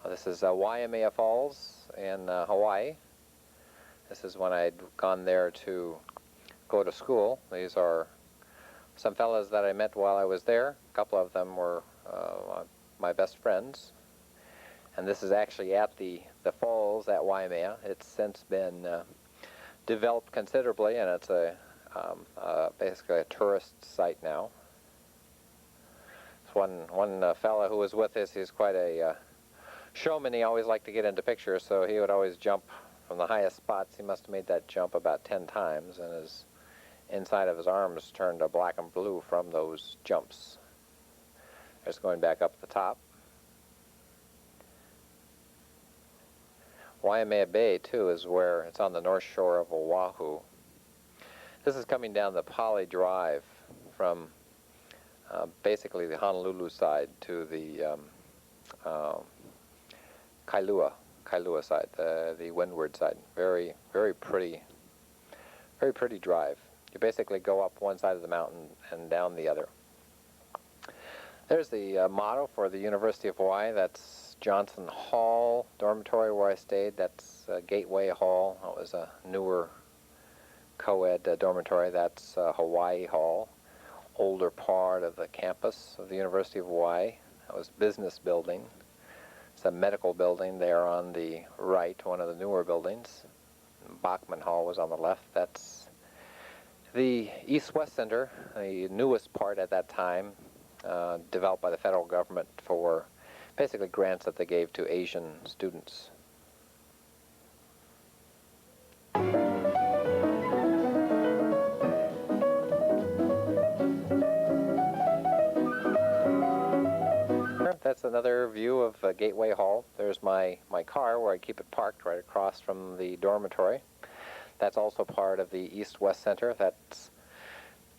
This is Waimea Falls in Hawaii. This is when I'd gone there to go to school. These are some fellas that I met while I was there. A couple of them were my best friends. And this is actually at the falls at Waimea. It's since been developed considerably, and it's basically a tourist site now. This one fella who was with us, he's quite a showman. He always liked to get into pictures, so he would always jump from the highest spots. He must have made that jump about 10 times, and his inside of his arms turned black and blue from those jumps. Just going back up the top. Waimea Bay, too, is where it's on the north shore of Oahu. This is coming down the Poly Drive from basically the Honolulu side to the Kailua side, the windward side. Very pretty drive. You basically go up one side of the mountain and down the other. There's the motto for the University of Hawaii. That's Johnson Hall dormitory where I stayed. That's Gateway Hall. That was a newer co-ed dormitory. That's Hawaii Hall, older part of the campus of the University of Hawaii. That was Business Building. It's a medical building there on the right, one of the newer buildings. Bachman Hall was on the left. That's the East-West Center, the newest part at that time, developed by the federal government for basically grants that they gave to Asian students. That's another view of Gateway Hall. There's my car where I keep it parked right across from the dormitory. That's also part of the East-West Center. That's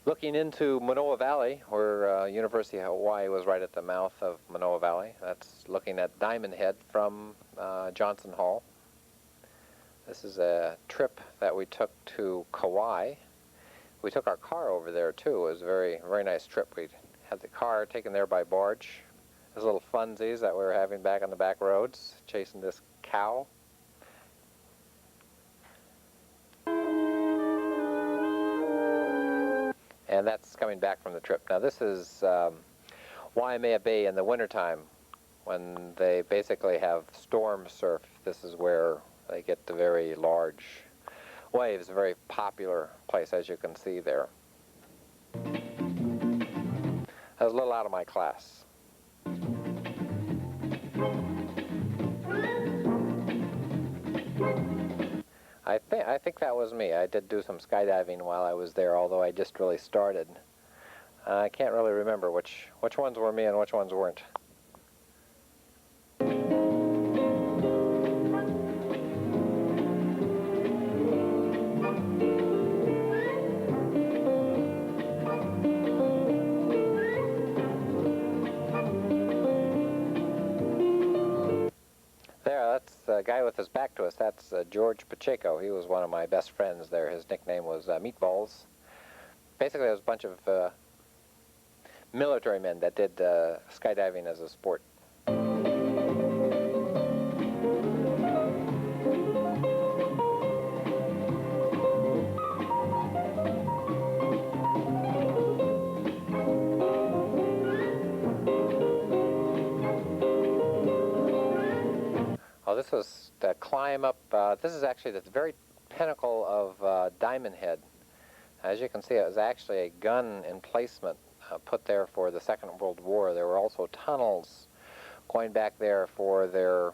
looking into Manoa Valley, where University of Hawaii was right at the mouth of Manoa Valley. That's looking at Diamond Head from Johnson Hall. This is a trip that we took to Kauai. We took our car over there too. It was a very nice trip. We had the car taken there by barge. Those little funsies that we were having back on the back roads, chasing this cow. And that's coming back from the trip. Now this is Waimea Bay in the wintertime when they basically have storm surf. This is where they get the very large waves, a very popular place, as you can see there. I was a little out of my class. I think that was me. I did do some skydiving while I was there, although I just really started. I can't really remember which ones were me and which ones weren't. The guy with his back to us, that's George Pacheco. He was one of my best friends there. His nickname was Meatballs. Basically, it was a bunch of military men that did skydiving as a sport. This was the climb up. This is actually the very pinnacle of Diamond Head. As you can see, it was actually a gun emplacement put there for the Second World War. There were also tunnels going back there for their...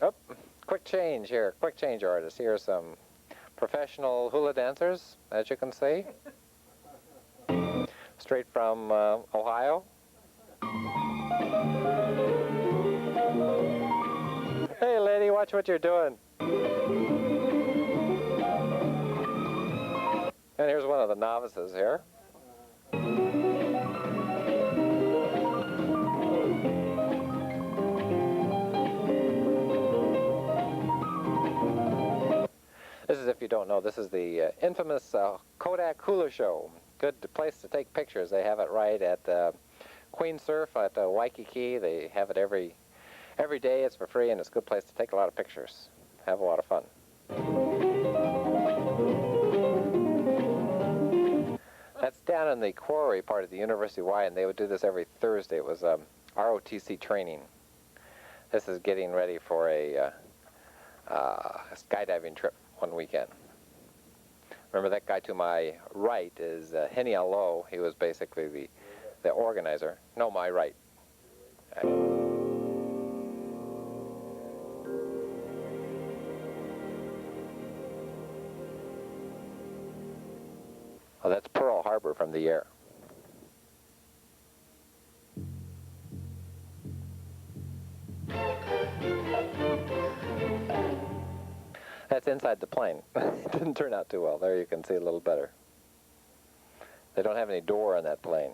Oh, quick change here, quick change artists. Here are some professional hula dancers, as you can see. Straight from Ohio. Hey lady, watch what you're doing. And here's one of the novices here. This is, if you don't know, this is the infamous Kodak Hula show. good place to take pictures. They have it right at Queen Surf at Waikiki. They have it every day. It's for free, and it's a good place to take a lot of pictures. Have a lot of fun. That's down in the quarry part of the University of Hawaii, and they would do this every Thursday. It was ROTC training. This is getting ready for a skydiving trip one weekend. Remember, that guy to my right is Henny Alo. He was basically the organizer. No, my right. Oh, that's Pearl Harbor from the air. That's inside the plane. It didn't turn out too well. There you can see a little better. They don't have any door on that plane.